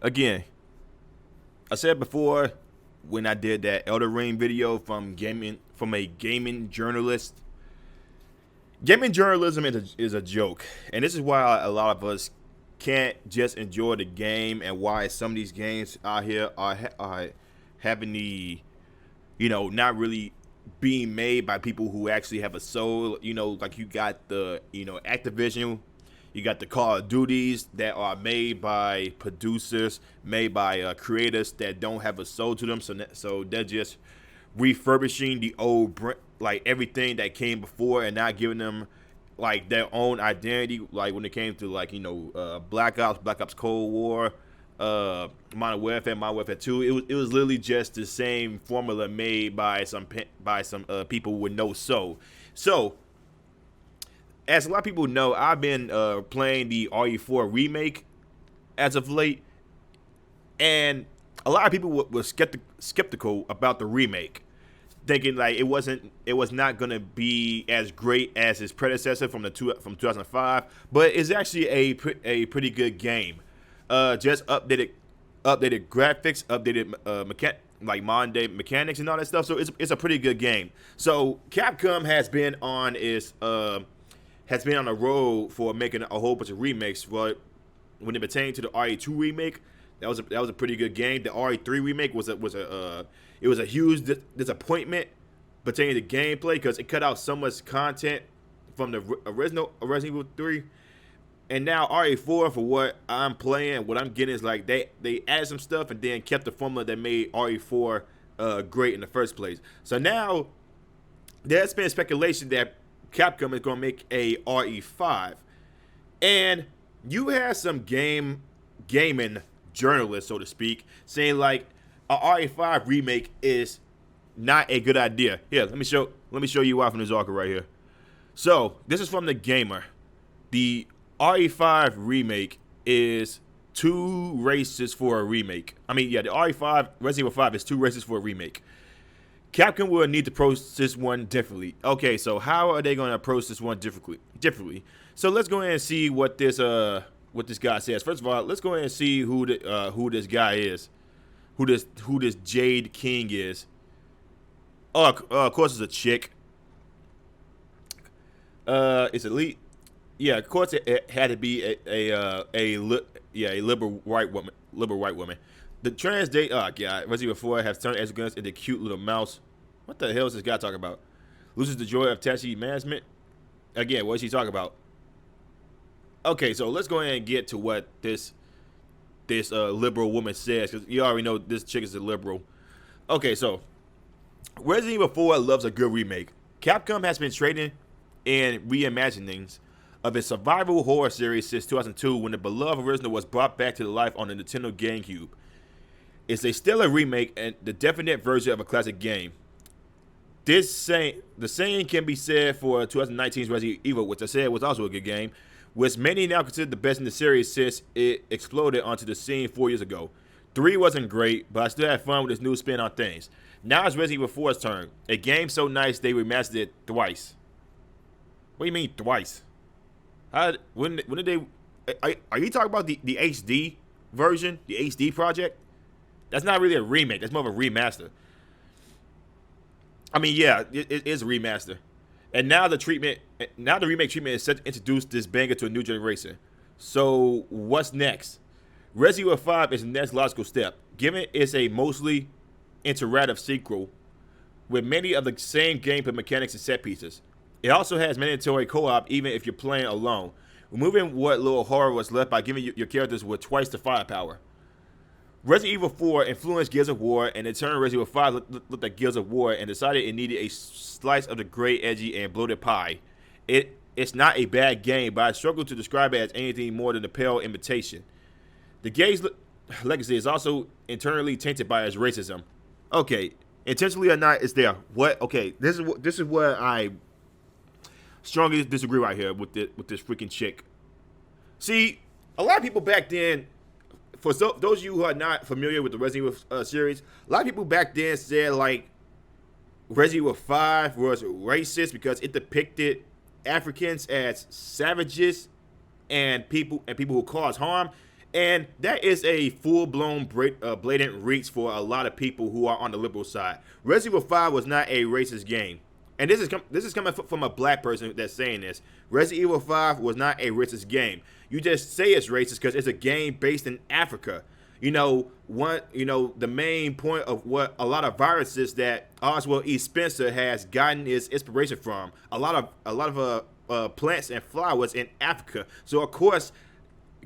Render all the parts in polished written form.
Again, I said before when I did that Elder Ring video from a gaming journalist. Gaming journalism is a joke, and this is why a lot of us can't just enjoy the game, and why some of these games out here are having the, not really being made by people who actually have a soul. Like you got the, Activision, you got the Call of Duties that are made by producers, made by creators that don't have a soul to them. So they're just refurbishing the old, like everything that came before, and not giving them like their own identity. Like when it came to like Black Ops Cold War, Modern Warfare, Modern Warfare 2. It was literally just the same formula made by some people with no soul. So as a lot of people know, I've been playing the RE4 remake as of late, and a lot of people were skeptical about the remake, thinking like it was not gonna be as great as its predecessor from 2005, but it's actually a pretty good game. Just updated graphics, updated modern day mechanics and all that stuff. So it's a pretty good game. So Capcom has been on the road for making a whole bunch of remakes. But when it pertained to the RE2 remake, that was a pretty good game. The RE3 remake was a huge disappointment pertaining to gameplay, because it cut out so much content from the original Resident Evil 3. And now RE4, for what I'm playing, what I'm getting is like they added some stuff and then kept the formula that made RE4 great in the first place. So now there's been speculation that Capcom is going to make a RE5, and you have some gaming journalists, so to speak, saying like a RE5 remake is not a good idea. Here, let me show you why from this article right here. So this is from The Gamer. The RE5 remake is too racist for a remake. I mean, yeah, the RE5 Resident Evil 5 is too racist for a remake. Capcom will need to approach this one differently. Okay, so how are they going to approach this one differently? So let's go ahead and see what this guy says. First of all, let's go ahead and see who this guy is, who this Jade King is. Oh, of course, it's a chick. It's elite. Yeah, of course, it had to be a liberal white woman. The trans date, oh god, Resident Evil 4 has turned guns into cute little mouse. What the hell is this guy talking about? Loses the joy of taxi management. Again, what is he talking about? Okay, so let's go ahead and get to what this liberal woman says, because you already know this chick is a liberal. Okay, so Resident Evil 4 loves a good remake. Capcom has been trading in reimaginings of its survival horror series since 2002, when the beloved original was brought back to life on the Nintendo GameCube. It's a stellar remake and the definite version of a classic game. The same can be said for 2019's Resident Evil, which I said was also a good game, which many now consider the best in the series since it exploded onto the scene 4 years ago. 3 wasn't great, but I still had fun with this new spin on things. Now it's Resident Evil 4's turn. A game so nice they remastered it twice. What do you mean twice? When did they? Are you talking about the HD version, the HD project? That's not really a remake. That's more of a remaster. I mean, yeah, it is a remaster. And now the remake treatment is set to introduce this banger to a new generation. So what's next? Resident Evil 5 is the next logical step, given it's a mostly interactive sequel with many of the same gameplay mechanics and set pieces. It also has mandatory co-op even if you're playing alone, removing what little horror was left by giving your characters with twice the firepower. Resident Evil 4 influenced Gears of War, and in turn Resident Evil 5 looked at Gears of War and decided it needed a slice of the gray, edgy, and bloated pie. It's not a bad game, but I struggle to describe it as anything more than a pale imitation. The game's legacy is also internally tainted by its racism. Okay, intentionally or not, it's there. What? Okay, this is where I strongly disagree right here with this freaking chick. See, a lot of people back then, for those of you who are not familiar with the Resident Evil series, a lot of people back then said like Resident Evil 5 was racist because it depicted Africans as savages and people who cause harm. And that is a full-blown blatant reach for a lot of people who are on the liberal side. Resident Evil 5 was not a racist game. And this is coming from a black person that's saying this. Resident Evil 5 was not a racist game. You just say it's racist because it's a game based in Africa. The main point of what a lot of viruses that Oswald E. Spencer has gotten his inspiration from. A lot of plants and flowers in Africa. So of course,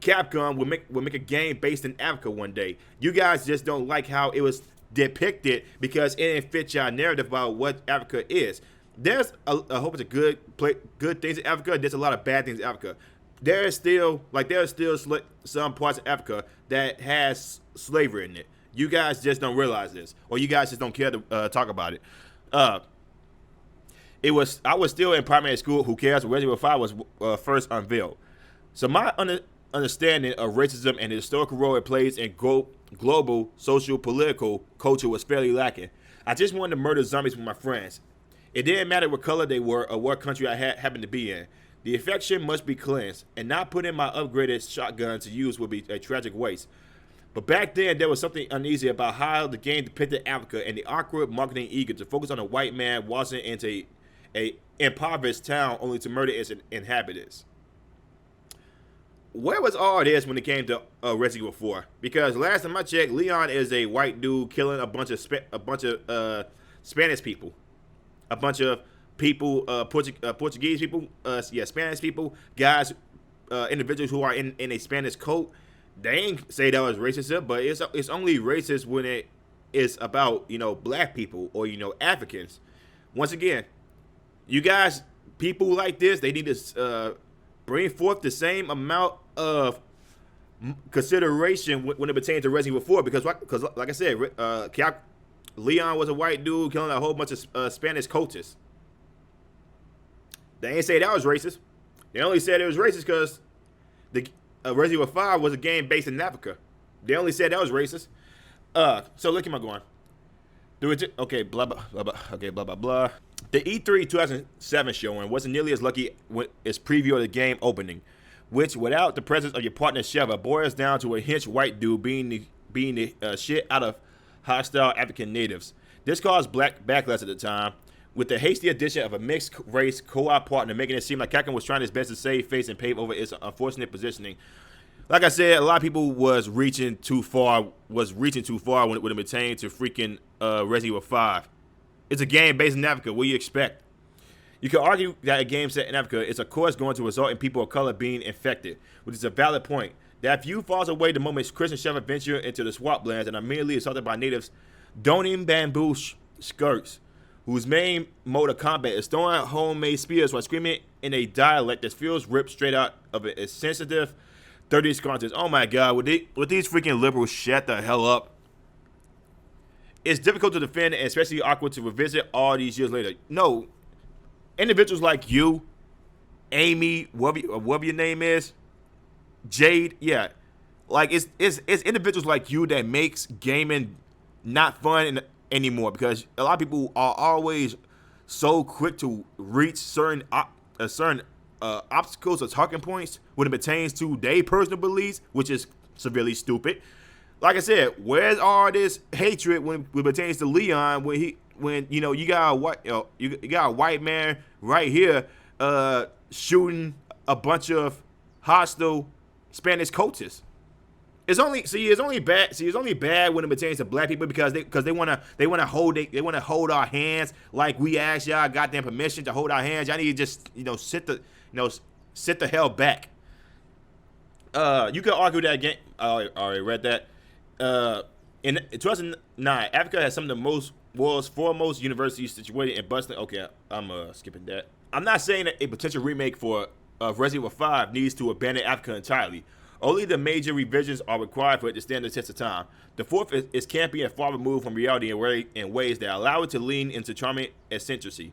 Capcom will make a game based in Africa one day. You guys just don't like how it was depicted because it didn't fit your narrative about what Africa is. There's a whole bunch of good things in Africa. There's a lot of bad things in Africa. There's still some parts of Africa that has slavery in it. You guys just don't realize this, or you guys just don't care to talk about it. I was still in primary school. Who cares? Resident Evil 5 was first unveiled. So my understanding of racism and the historical role it plays in global social political culture was fairly lacking. I just wanted to murder zombies with my friends. It didn't matter what color they were or what country I happened to be in. The infection must be cleansed, and not putting my upgraded shotgun to use would be a tragic waste. But back then, there was something uneasy about how the game depicted Africa and the awkward marketing eager to focus on a white man waltzing into a impoverished town only to murder its inhabitants. Where was all this when it came to Resident Evil 4? Because last time I checked, Leon is a white dude killing a bunch of Spanish people, a bunch of people, Portuguese people, Spanish people, guys, individuals who are in a Spanish cult. They ain't say that was racist, but it's only racist when it is about black people or Africans. Once again, you guys, people like this, they need to bring forth the same amount of consideration when it pertains to Resident Evil 4 because like I said, Leon was a white dude killing a whole bunch of Spanish cultists. They ain't say that was racist. They only said it was racist because the Resident Evil 5 was a game based in Africa. They only said that was racist. So look, am I going? Okay, blah blah blah blah. Okay, blah blah blah. The E3 2007 showing wasn't nearly as lucky as preview of the game opening, which, without the presence of your partner Sheva, boils down to a hench white dude being the shit out of hostile African natives. This caused backlash at the time, with the hasty addition of a mixed-race co-op partner making it seem like Capcom was trying its best to save face and pave over its unfortunate positioning. Like I said, a lot of people was reaching too far when it pertained to freaking Resident Evil 5. It's a game based in Africa. What do you expect? You can argue that a game set in Africa is, of course, going to result in people of color being infected, which is a valid point. That view falls away the moment Chris and Sheva venture into the swamplands and are immediately assaulted by natives donning bamboo skirts, whose main mode of combat is throwing homemade spears while screaming in a dialect that feels ripped straight out of a sensitive 30s content. Oh my god, would these freaking liberals shut the hell up? It's difficult to defend and especially awkward to revisit all these years later. No, individuals like you, Amy, whatever your name is, Jade, yeah. Like, it's individuals like you that makes gaming not fun anymore, because a lot of people are always so quick to reach certain obstacles or talking points when it pertains to their personal beliefs, which is severely stupid. Like I said, where's all this hatred when it pertains to Leon when you got a white man right here shooting a bunch of hostile Spanish cultists? It's only bad when it pertains to black people because they wanna hold our hands like we asked y'all goddamn permission to hold our hands. Y'all need to just sit the hell back. You can argue that again. I already read that. In 2009, Africa has some of the world's foremost universities situated in Boston. Okay, I'm skipping that. I'm not saying that a potential remake for Resident Evil 5 needs to abandon Africa entirely. Only the major revisions are required for it to stand the test of time. The fourth is campy and far removed from reality in ways that allow it to lean into charming eccentricity,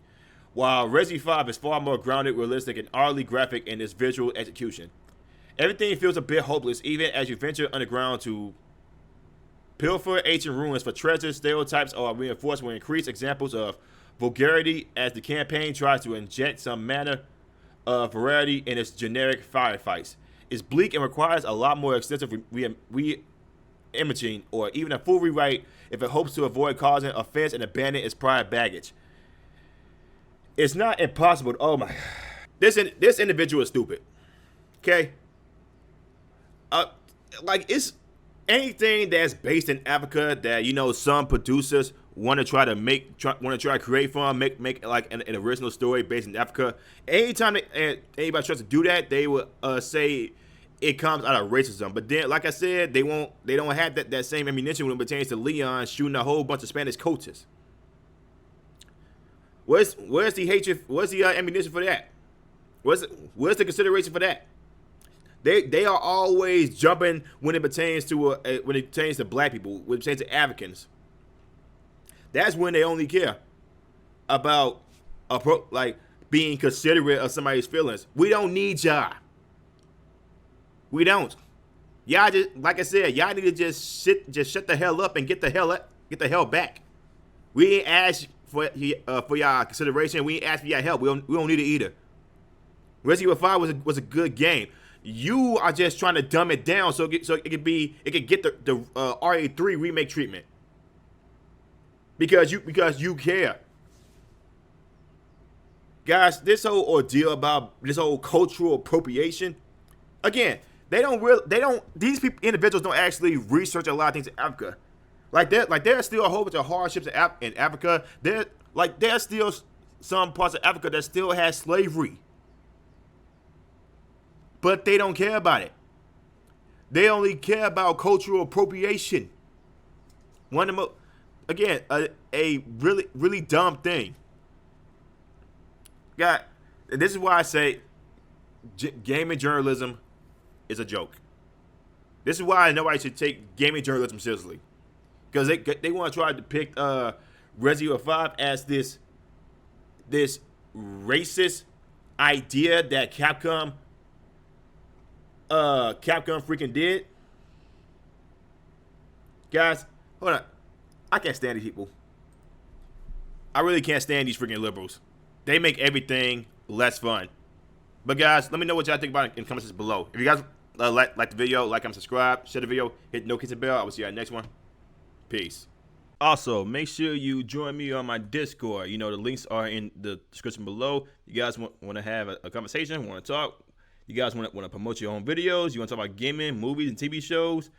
while Resi 5 is far more grounded, realistic, and oddly graphic in its visual execution. Everything feels a bit hopeless, even as you venture underground to pilfer ancient ruins for treasures. Stereotypes are reinforced with increased examples of vulgarity as the campaign tries to inject some manner of variety in its generic firefights. is bleak and requires a lot more extensive re-imaging or even a full rewrite if it hopes to avoid causing offense and abandon its prior baggage. It's not impossible. Oh my. This individual is stupid. Okay? Uh, like, it's anything that's based in Africa that, you know, some producers want to try to want to try to create from, make like an original story based in Africa. Anytime anybody tries to do that, they will say it comes out of racism. But then, like I said, they don't have that same ammunition when it pertains to Leon shooting a whole bunch of Spanish coaches. Where's the hatred? Where's the ammunition for that? Where's the consideration for that? They are always jumping when it pertains to black people, when it pertains to Africans. That's when they only care about like being considerate of somebody's feelings. We don't need y'all. We don't. Y'all just, like I said, y'all need to just shut the hell up and get the hell back. We ain't asked for y'all consideration. We ain't asked for y'all help. We don't need it either. Resident Evil 5 was a good game. You are just trying to dumb it down so it could get the RA3 remake treatment. Because you care. Guys, this whole ordeal about this whole cultural appropriation, again, these individuals don't actually research a lot of things in Africa. There's still a whole bunch of hardships in Africa. There's still some parts of Africa that still has slavery. But they don't care about it. They only care about cultural appropriation. One of the again, a really, really dumb thing. God, and this is why I say gaming journalism is a joke. This is why nobody should take gaming journalism seriously. Because they want to try to depict Resident Evil 5 as this racist idea that Capcom freaking did. Guys, hold on. I can't stand these people. I really can't stand these freaking liberals. They make everything less fun. But guys, let me know what y'all think about it in the comments below. If you guys like the video, like and subscribe, share the video, hit the notification bell. I will see you at the next one. Peace. Also, make sure you join me on my Discord. You know, the links are in the description below. You guys want to have a conversation, want to talk. You guys want to promote your own videos. You want to talk about gaming, movies, and TV shows,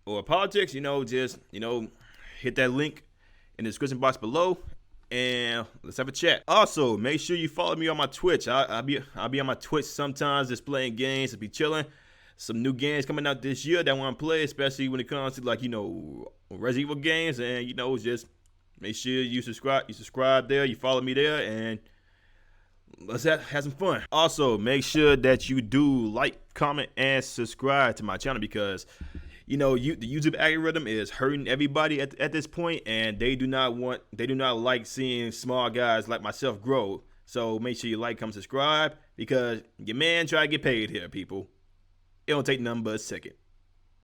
or politics. You know, just hit that link in the description box below, and let's have a chat. Also, make sure you follow me on my Twitch. I'll be on my Twitch sometimes, displaying games, to be chilling. Some new games coming out this year that I want to play, especially when it comes to Resident Evil games, and just make sure you subscribe. You subscribe there. You follow me there, and let's have some fun. Also, make sure that you do like, comment, and subscribe to my channel because the YouTube algorithm is hurting everybody at this point, and they do not like seeing small guys like myself grow. So make sure you like, comment, subscribe because your man try to get paid here, people. It don't take nothing but a second.